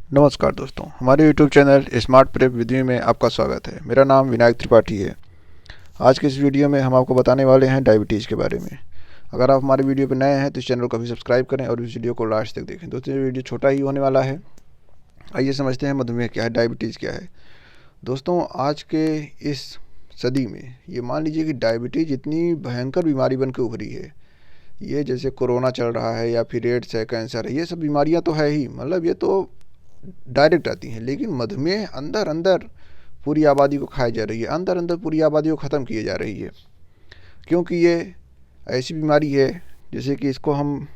नमस्कार दोस्तों, हमारे YouTube चैनल स्मार्ट प्रेप विधि में आपका स्वागत है। मेरा नाम विनायक त्रिपाठी है। आज के इस वीडियो में हम आपको बताने वाले हैं डायबिटीज़ के बारे में। अगर आप हमारे वीडियो पर नए हैं तो इस चैनल को भी सब्सक्राइब करें और इस वीडियो को लास्ट तक देखें। दोस्तों, ये वीडियो छोटा ही होने वाला है। आइए समझते हैं मधुमेह क्या है, डायबिटीज़ क्या है। दोस्तों, आज के इस सदी में ये मान लीजिए कि डायबिटीज़ इतनी भयंकर बीमारी बन के उभरी है। ये जैसे कोरोना चल रहा है या फिर एड्स है, कैंसर है, ये सब बीमारियां तो है ही, मतलब ये तो डायरेक्ट आती हैं। लेकिन मधुमेह अंदर अंदर पूरी आबादी को खाई जा रही है, अंदर अंदर पूरी आबादी को ख़त्म किए जा रही है। क्योंकि ये ऐसी बीमारी है, जैसे कि इसको हम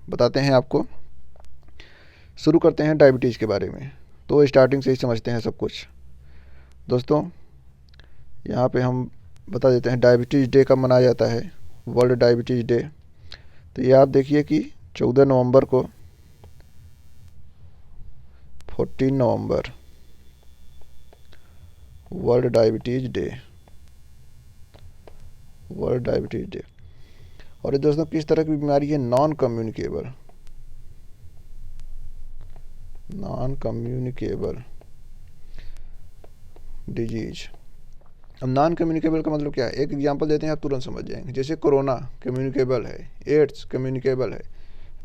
बताते हैं आपको। शुरू करते हैं डायबिटीज़ के बारे में, तो स्टार्टिंग से ही समझते हैं सब कुछ। दोस्तों, यहाँ पे हम बता देते हैं डायबिटीज़ डे कब मनाया जाता है, वर्ल्ड डायबिटीज़ डे। तो ये आप देखिए कि 14 नवंबर को, 14 नवंबर world diabetes day, world diabetes day. और ये दोस्तों किस तरह की बीमारी है? Non communicable, non communicable disease. अब नॉन कम्युनिकेबल का मतलब क्या है? एक एग्जांपल देते हैं, आप तुरंत समझ जाएंगे। जैसे कोरोना कम्युनिकेबल है, एड्स कम्युनिकेबल है,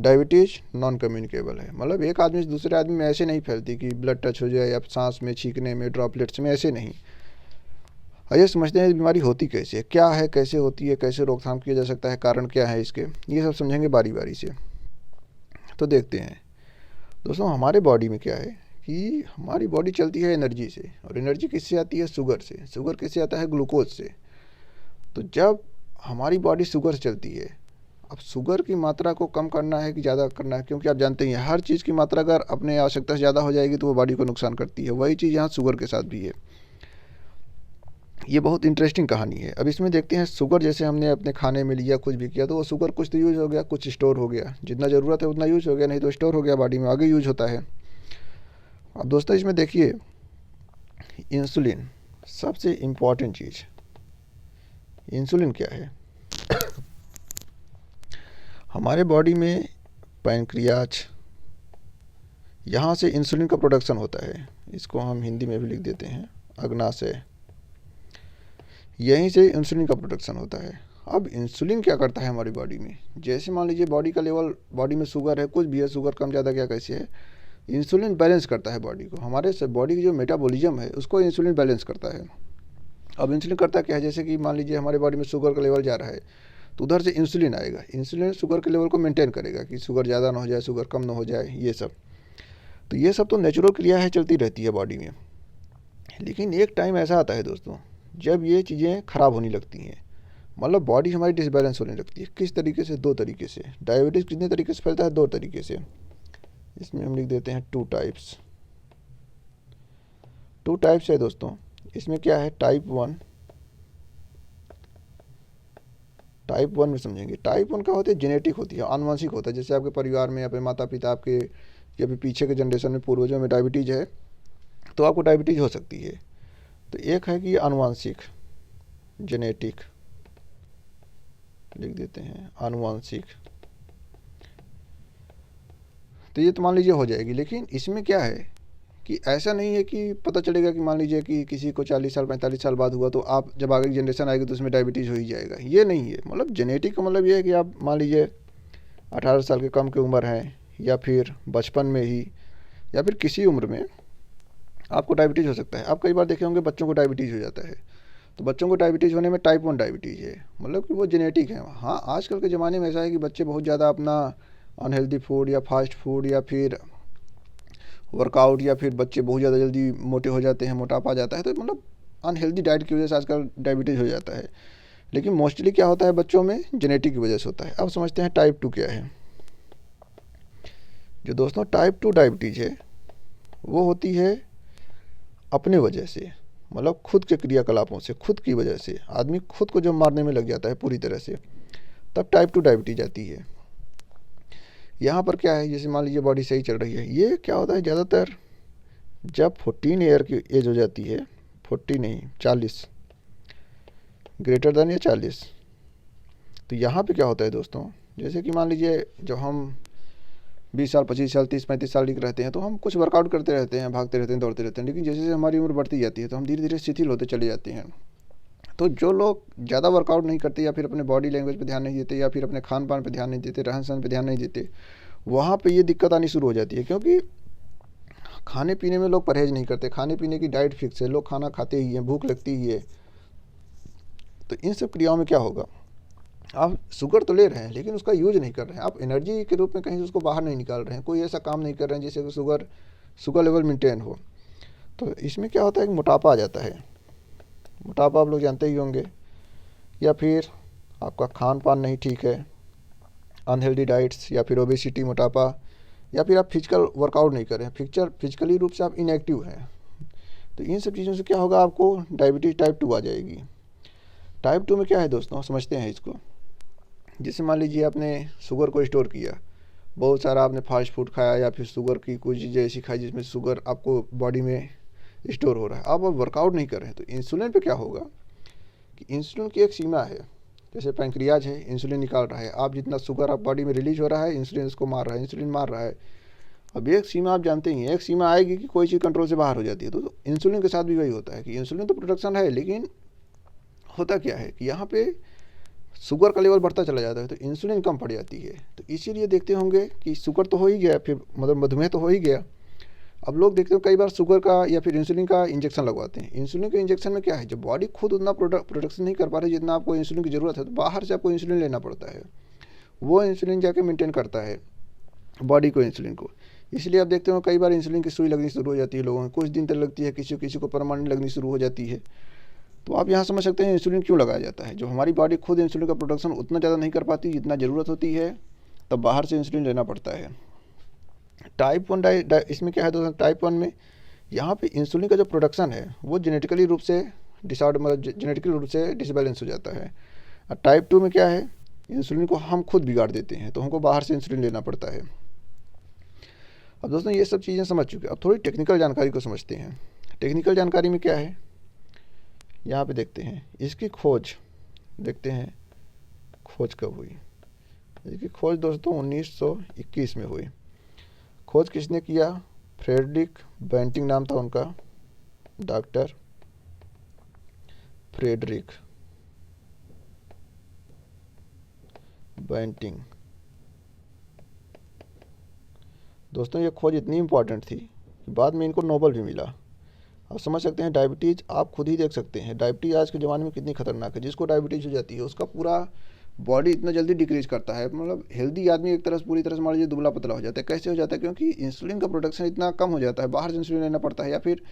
डायबिटीज़ नॉन कम्युनिकेबल है। मतलब एक आदमी से दूसरे आदमी में ऐसे नहीं फैलती कि ब्लड टच हो जाए या सांस में, छींकने में, ड्रॉपलेट्स में, ऐसे नहीं। आइए समझते हैं बीमारी होती कैसे है, क्या है, कैसे होती है, कैसे रोकथाम किया जा सकता है, कारण क्या है इसके, ये सब समझेंगे बारी बारी से। तो देखते हैं दोस्तों, हमारे बॉडी में क्या है कि हमारी बॉडी चलती है एनर्जी से, और एनर्जी किससे आती है? शुगर से। शुगर किससे आता है? ग्लूकोज से। तो जब हमारी बॉडी शुगर से चलती है, अब शुगर की मात्रा को कम करना है कि ज़्यादा करना है? क्योंकि आप जानते हैं हर चीज़ की मात्रा अगर अपने आवश्यकता से ज़्यादा हो जाएगी तो वो बॉडी को नुकसान करती है। वही चीज़ यहाँ शुगर के साथ भी है। ये बहुत इंटरेस्टिंग कहानी है। अब इसमें देखते हैं, शुगर जैसे हमने अपने खाने में लिया, कुछ भी किया, तो वो शुगर कुछ तो यूज़ हो गया, कुछ स्टोर हो गया। जितना ज़रूरत है उतना यूज़ हो गया, नहीं तो स्टोर हो गया बॉडी में, आगे यूज़ होता है। अब दोस्तों इसमें देखिए, इंसुलिन सबसे इम्पॉर्टेंट चीज़। इंसुलिन क्या है? हमारे बॉडी में पैनक्रियाज, यहाँ से इंसुलिन का प्रोडक्शन होता है। इसको हम हिंदी में भी लिख देते हैं, अग्नाशय। यहीं से इंसुलिन का प्रोडक्शन होता है। अब इंसुलिन क्या करता है हमारी बॉडी में? जैसे मान लीजिए बॉडी का लेवल, बॉडी में शुगर है, कुछ भी है, शुगर कम ज़्यादा क्या कैसे है, इंसुलिन बैलेंस करता है बॉडी को। हमारे बॉडी की जो मेटाबॉलिज्म है उसको इंसुलिन बैलेंस करता है। अब इंसुलिन करता क्या है? जैसे कि मान लीजिए हमारे बॉडी में शुगर का लेवल जा रहा है, तो उधर से इंसुलिन आएगा। इंसुलिन शुगर के लेवल को मेंटेन करेगा कि शुगर ज़्यादा ना हो जाए, शुगर कम ना हो जाए, ये सब। तो ये सब तो नेचुरल क्रिया है, चलती रहती है बॉडी में। लेकिन एक टाइम ऐसा आता है दोस्तों, जब ये चीज़ें ख़राब होने लगती हैं, मतलब बॉडी हमारी डिसबैलेंस होने लगती है। किस तरीके से? दो तरीके से। डायबिटीज़ कितने तरीके से फैलता है? दो तरीके से। इसमें हम लिख देते हैं टू टाइप्स। टू टाइप्स है दोस्तों। इसमें क्या है? टाइप वन, टाइप वन में समझेंगे। टाइप वन का होता है जेनेटिक, होती है, आनुवंशिक होता है। जैसे आपके परिवार में, अपने माता पिता, आपके या फिर पीछे के जनरेशन में, पूर्वजों में डायबिटीज़ है, तो आपको डायबिटीज़ हो सकती है। तो एक है कि आनुवंशिक, जेनेटिक लिख देते हैं, आनुवंशिक। तो ये तो मान लीजिए हो जाएगी। लेकिन इसमें क्या है कि ऐसा नहीं है कि पता चलेगा कि मान लीजिए कि किसी को 40 साल 45 साल बाद हुआ तो आप जब आगे की जनरेशन आएगी तो उसमें डायबिटीज़ हो ही जाएगा। ये नहीं है। मतलब जेनेटिक का मतलब ये है कि आप मान लीजिए 18 साल के कम की उम्र है, या फिर बचपन में ही, या फिर किसी उम्र में आपको डायबिटीज़ हो सकता है। आप कई बार देखे होंगे बच्चों को डायबिटीज़ हो जाता है। तो बच्चों को डायबिटीज़ होने में टाइप वन डायबिटीज़ है, मतलब कि वो जेनेटिक है। हाँ, आजकल के ज़माने में ऐसा है कि बच्चे बहुत ज़्यादा अपना अनहेल्दी फूड या फास्ट फूड या फिर वर्कआउट, या फिर बच्चे बहुत ज़्यादा जल्दी मोटे हो जाते हैं, मोटापा आ जाता है, तो मतलब अनहेल्दी डाइट की वजह से आजकल डायबिटीज़ हो जाता है। लेकिन मोस्टली क्या होता है बच्चों में? जेनेटिक की वजह से होता है। अब समझते हैं टाइप टू क्या है। जो दोस्तों टाइप टू डायबिटीज़ है, वो होती है अपने वजह से, मतलब खुद के क्रियाकलापों से, खुद की वजह से। आदमी खुद को जब मारने में लग जाता है पूरी तरह से, तब टाइप टू डायबिटीज़ आती है। यहाँ पर क्या है, जैसे मान लीजिए बॉडी सही चल रही है, ये क्या होता है ज़्यादातर जब 14 ईयर की एज हो जाती है, 40 नहीं 40, ग्रेटर देन या 40। तो यहाँ पे क्या होता है दोस्तों, जैसे कि मान लीजिए जब हम 20 साल, 25 साल, 30-35 साल के रहते हैं तो हम कुछ वर्कआउट करते रहते हैं, भागते रहते हैं, दौड़ते रहते हैं, लेकिन जैसे जैसे हमारी उम्र बढ़ती जाती है तो हम धीरे धीरे शिथिल होते चले जाते हैं। तो जो लोग ज़्यादा वर्कआउट नहीं करते या फिर अपने बॉडी लैंग्वेज पे ध्यान नहीं देते या फिर अपने खान पान पे ध्यान नहीं देते, रहन सहन पे ध्यान नहीं देते, वहाँ पे ये दिक्कत आनी शुरू हो जाती है। क्योंकि खाने पीने में लोग परहेज़ नहीं करते, खाने पीने की डाइट फिक्स है, लोग खाना खाते ही हैं, भूख लगती ही है। तो इन सब क्रियाओं में क्या होगा, आप शुगर तो ले रहे हैं लेकिन उसका यूज नहीं कर रहे हैं, आप एनर्जी के रूप में कहीं से उसको बाहर नहीं निकाल रहे हैं, कोई ऐसा काम नहीं कर रहे हैं जिससे कि शुगर लेवल मेंटेन हो। तो इसमें क्या होता है कि मोटापा आ जाता है। मोटापा आप लोग जानते ही होंगे, या फिर आपका खान पान नहीं ठीक है, अनहेल्दी डाइट्स, या फिर ओबेसिटी, मोटापा, या फिर आप फिजिकल वर्कआउट नहीं कर रहे हैं, फिजिकली रूप से आप इनएक्टिव हैं। तो इन सब चीज़ों से क्या होगा, आपको डायबिटीज़ टाइप 2 आ जाएगी। टाइप 2 में क्या है दोस्तों, समझते हैं इसको। जैसे मान लीजिए आपने शुगर को स्टोर किया, बहुत सारा आपने फास्ट फूड खाया या फिर शुगर की कोई चीज़ें ऐसी खाई जिसमें शुगर आपको बॉडी में स्टोर हो रहा है, आप वर्कआउट नहीं कर रहे हैं। तो इंसुलिन पे क्या होगा कि इंसुलिन की एक सीमा है, जैसे पैंक्रियाज है, इंसुलिन निकाल रहा है, आप जितना शुगर आप बॉडी में रिलीज हो रहा है, इंसुलिन उसको मार रहा है, इंसुलिन मार रहा है। अब एक सीमा आप जानते ही हैं, एक सीमा आएगी कि कोई चीज़ कंट्रोल से बाहर हो जाती है। तो इंसुलिन के साथ भी वही होता है कि इंसुलिन तो प्रोडक्शन है, लेकिन होता क्या है कि यहाँ पे शुगर का लेवल बढ़ता चला जाता है तो इंसुलिन कम पड़ जाती है। तो इसीलिए देखते होंगे कि शुगर तो हो ही गया, फिर मतलब मधुमेह तो हो ही गया, अब लोग देखते हो कई बार शुगर का या फिर इंसुलिन का इंजेक्शन लगवाते हैं। इंसुलिन के इंजेक्शन में क्या है, जब बॉडी खुद उतना प्रोडक्शन नहीं कर पा रही जितना आपको इंसुलिन की ज़रूरत है, तो बाहर से आपको इंसुलिन लेना पड़ता है, वो इंसुलिन जाके मेंटेन करता है बॉडी को, इंसुलिन को। इसलिए आप देखते हो कई बार इंसुलिन की सुई लगनी शुरू हो जाती है लोगों में, कुछ दिन तक लगती है, किसी को परमानेंट लगनी शुरू हो जाती है। तो आप यहाँ समझ सकते हैं इंसुलिन क्यों लगाया जाता है। जो हमारी बॉडी खुद इंसुलिन का प्रोडक्शन उतना ज़्यादा नहीं कर पाती जितना ज़रूरत होती है, तब बाहर से इंसुलिन लेना पड़ता है। टाइप 1 इसमें क्या है दोस्तों, टाइप 1 में यहाँ पे इंसुलिन का जो प्रोडक्शन है वो जेनेटिकली रूप से डिसऑर्डर, मतलब जेनेटिकली रूप से डिसबैलेंस हो जाता है। और टाइप 2 में क्या है, इंसुलिन को हम खुद बिगाड़ देते हैं, तो हमको बाहर से इंसुलिन लेना पड़ता है। अब दोस्तों ये सब चीज़ें समझ चुके, अब थोड़ी टेक्निकल जानकारी को समझते हैं। टेक्निकल जानकारी में क्या है, यहाँ पे देखते हैं इसकी खोज, देखते हैं खोज कब हुई। इसकी खोज दोस्तों 1921 में हुई। खोज किसने किया, फ्रेडरिक बेंटिंग नाम था उनका, डॉक्टर फ्रेडरिक बेंटिंग। दोस्तों ये खोज इतनी इम्पॉर्टेंट थी कि बाद में इनको नोबेल भी मिला। आप समझ सकते हैं, डायबिटीज़ आप खुद ही देख सकते हैं, डायबिटीज़ आज के ज़माने में कितनी खतरनाक है। जिसको डायबिटीज़ हो जाती है उसका पूरा बॉडी इतना जल्दी डिक्रीज करता है, मतलब हेल्दी आदमी एक तरह से पूरी तरह से मान लीजिए दुबला पतला हो जाता है। कैसे हो जाता है, क्योंकि इंसुलिन का प्रोडक्शन इतना कम हो जाता है, बाहर से इंसुलिन लेना पड़ता है, या फिर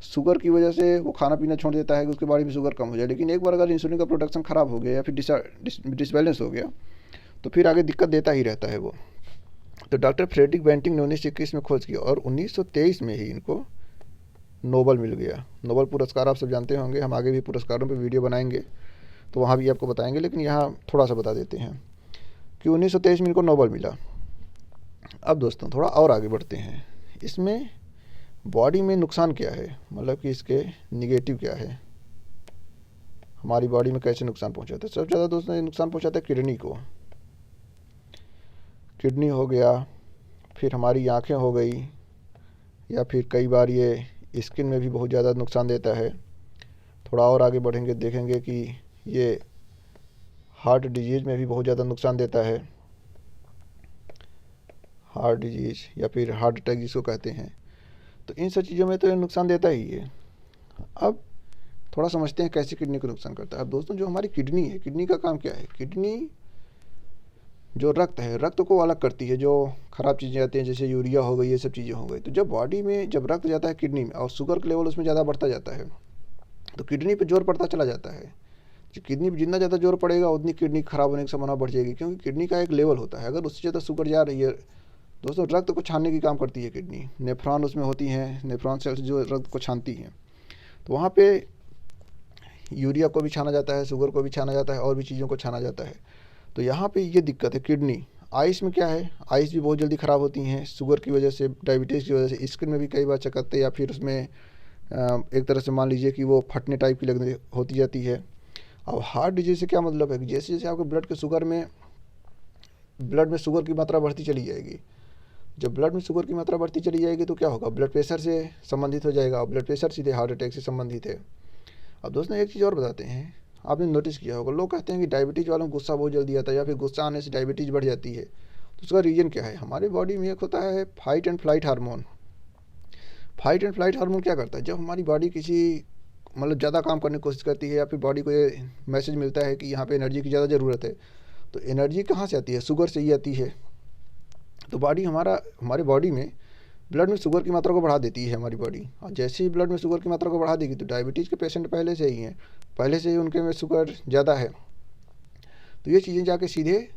शुगर की वजह से वो खाना पीना छोड़ देता है कि उसके बॉडी में शुगर कम हो जाए। लेकिन एक बार अगर इंसुलिन का प्रोडक्शन ख़राब हो गया या फिर डिसबैलेंस हो गया तो फिर आगे दिक्कत देता ही रहता है वो। तो डॉक्टर फ्रेडरिक बेंटिंग ने 1921 में खोज की और 1923 में ही इनको नोबेल मिल गया। नोबेल पुरस्कार आप सब जानते होंगे, हम आगे भी पुरस्कारों पर वीडियो बनाएंगे तो वहाँ भी आपको बताएंगे, लेकिन यहाँ थोड़ा सा बता देते हैं कि 1923 में इनको नोबेल मिला। अब दोस्तों थोड़ा और आगे बढ़ते हैं, इसमें बॉडी में नुकसान क्या है, मतलब कि इसके निगेटिव क्या है, हमारी बॉडी में कैसे नुकसान पहुँचाता है। सबसे ज़्यादा दोस्तों ये नुकसान पहुँचाता है किडनी को, किडनी हो गया, फिर हमारी आँखें हो गई, या फिर कई बार ये स्किन में भी बहुत ज़्यादा नुकसान देता है। थोड़ा और आगे बढ़ेंगे देखेंगे कि ये हार्ट डिजीज़ में भी बहुत ज़्यादा नुकसान देता है, हार्ट डिजीज़ या फिर हार्ट अटैक जिसको कहते हैं। तो इन सब चीज़ों में तो ये नुकसान देता ही है। अब थोड़ा समझते हैं कैसे किडनी को नुकसान करता है। अब दोस्तों जो हमारी किडनी है, किडनी का काम क्या है, किडनी जो रक्त है, रक्त को अलग करती है, जो ख़राब चीज़ें आती हैं जैसे यूरिया हो गई, ये सब चीज़ें हो गई। तो जब बॉडी में जब रक्त जाता है किडनी में और शुगर का लेवल उसमें ज़्यादा बढ़ता जाता है तो किडनी पे जोर पड़ता चला जाता है। किडनी पे जितना ज़्यादा जोर पड़ेगा उतनी किडनी खराब होने की संभावना बढ़ जाएगी, क्योंकि किडनी का एक लेवल होता है, अगर उससे ज़्यादा शुगर जा रही है दोस्तों, रक्त को छानने की काम करती है किडनी, नेफ्रॉन उसमें होती हैं, नेफ्रॉन सेल्स जो रक्त को छानती हैं, तो वहाँ पे यूरिया को भी छाना जाता है, शुगर को भी छाना जाता है और भी चीज़ों को छाना जाता है। तो यहाँ पे ये दिक्कत है किडनी। आइस में क्या है, आइस भी बहुत जल्दी ख़राब होती हैं शुगर की वजह से, डायबिटीज़ की वजह से। स्किन में भी कई बार चकत्ते या फिर उसमें एक तरह से मान लीजिए कि वो फटने टाइप की लगने होती जाती है। अब हार्ट डिजीज़ से क्या मतलब है कि जैसे जैसे आपके ब्लड में शुगर की मात्रा बढ़ती चली जाएगी जब ब्लड में शुगर की मात्रा बढ़ती चली जाएगी तो क्या होगा, ब्लड प्रेशर से संबंधित हो जाएगा, और ब्लड प्रेशर सीधे हार्ट अटैक से संबंधित है। अब दोस्तों एक चीज़ और बताते हैं, आपने नोटिस किया होगा लोग कहते हैं कि डायबिटीज़ वालों को गुस्सा बहुत जल्दी आता है या फिर गुस्सा आने से डायबिटीज़ बढ़ जाती है। तो उसका रीज़न क्या है, हमारे बॉडी में एक होता है fight and flight hormone. Fight and flight hormone क्या करता है, जब हमारी बॉडी किसी मतलब ज़्यादा काम करने की कोशिश करती है या फिर बॉडी को ये मैसेज मिलता है कि यहाँ पे एनर्जी की ज़्यादा ज़रूरत है, तो एनर्जी कहाँ से आती है, शुगर से ही आती है। तो बॉडी हमारे बॉडी में ब्लड में शुगर की मात्रा को बढ़ा देती है हमारी बॉडी, और जैसे ही ब्लड में शुगर की मात्रा को बढ़ा देगी तो डायबिटीज़ के पेशेंट पहले से ही हैं, पहले से ही उनके में शुगर ज़्यादा है, तो ये चीज़ें जाके सीधे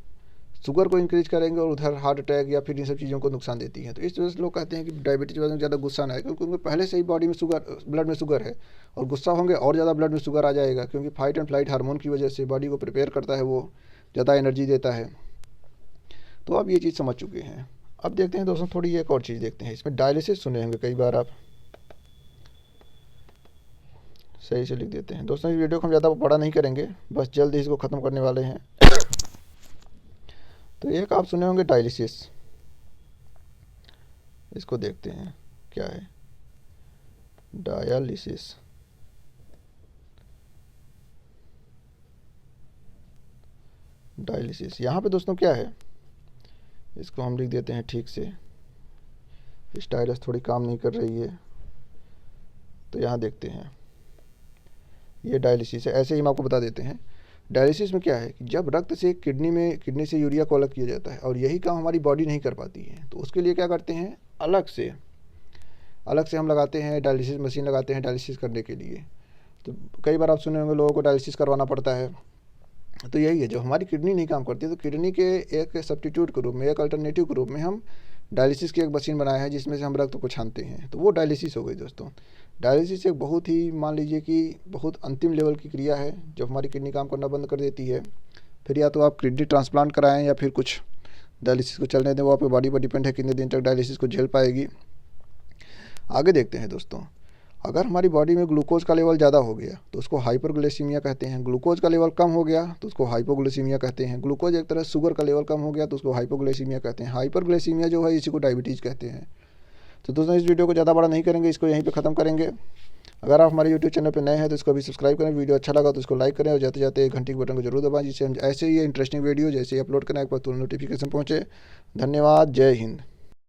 शुगर को इंक्रीज करेंगे और उधर हार्ट अटैक या फिर इन सब चीज़ों को नुकसान देती हैं। तो इस वजह से लोग कहते हैं कि डायबिटीज़ वालों को ज़्यादा गुस्सा ना है, क्योंकि उनके पहले से ही बॉडी में ब्लड में शुगर है, और गुस्सा होंगे और ज़्यादा ब्लड में शुगर आ जाएगा, क्योंकि फाइट एंड फ्लाइट हार्मोन की वजह से बॉडी को प्रिपेयर करता है, वो ज़्यादा एनर्जी देता है। तो अब ये चीज़ समझ चुके हैं। अब देखते हैं दोस्तों थोड़ी एक और चीज़ देखते हैं, इसमें डायलिसिस सुने होंगे कई बार आप, सही से लिख देते हैं दोस्तों। इस वीडियो को हम ज़्यादा बड़ा नहीं करेंगे, बस जल्द ही इसको ख़त्म करने वाले हैं। तो एक आप सुने होंगे डायलिसिस, इसको देखते हैं क्या है डायलिसिस। डायलिसिस यहाँ पे दोस्तों क्या है, इसको हम लिख देते हैं ठीक से, स्टाइलस थोड़ी काम नहीं कर रही है, तो यहाँ देखते हैं ये डायलिसिस है। ऐसे ही हम आपको बता देते हैं डायलिसिस में क्या है कि जब रक्त से किडनी से यूरिया को अलग किया जाता है, और यही काम हमारी बॉडी नहीं कर पाती है, तो उसके लिए क्या करते हैं, अलग से हम लगाते हैं डायलिसिस मशीन, लगाते हैं डायलिसिस करने के लिए। तो कई बार आप सुने होंगे लोगों को डायलिसिस करवाना पड़ता है। तो यही है, जब हमारी किडनी नहीं काम करती तो किडनी के एक सब्स्टिट्यूट के रूप में, एक अल्टरनेटिव के रूप में हम डायलिसिस की एक मशीन बनाया है, जिसमें से हम रक्त को छानते हैं, तो वो डायलिसिस हो गई दोस्तों। डायलिसिस एक बहुत ही, मान लीजिए कि बहुत अंतिम लेवल की क्रिया है, जब हमारी किडनी काम करना बंद कर देती है। फिर या तो आप किडनी ट्रांसप्लांट कराएं या फिर कुछ डायलिसिस को चलने दें, वो आपकी बॉडी पर डिपेंड है कितने दिन तक डायलिसिस को झेल पाएगी। आगे देखते हैं दोस्तों, अगर हमारी बॉडी में ग्लूकोज का लेवल ज़्यादा हो गया तो उसको हाइपरग्लाइसीमिया कहते हैं, ग्लूकोज का लेवल कम हो गया तो उसको हाइपोग्लाइसीमिया कहते हैं, ग्लूकोज एक तरह शुगर का लेवल कम हो गया तो उसको हाइपोग्लाइसीमिया कहते हैं, हाइपरग्लाइसीमिया जो है इसी को डायबिटीज़ कहते हैं। तो दोस्तों इस वीडियो को ज़्यादा बड़ा नहीं करेंगे, इसको यहीं पे ख़त्म करेंगे। अगर आप हमारे यूट्यूब चैनल पर नए हैं तो इसको भी सब्सक्राइब करें, वीडियो अच्छा लगा तो इसको लाइक करें, और जाते जाते घंटी के बटन को जरूर दबाएं, जिससे हम ऐसे ही इंटरेस्टिंग वीडियो जैसे ही अपलोड करें आपको तुरंत नोटिफिकेशन पहुँचे। धन्यवाद, जय हिंद।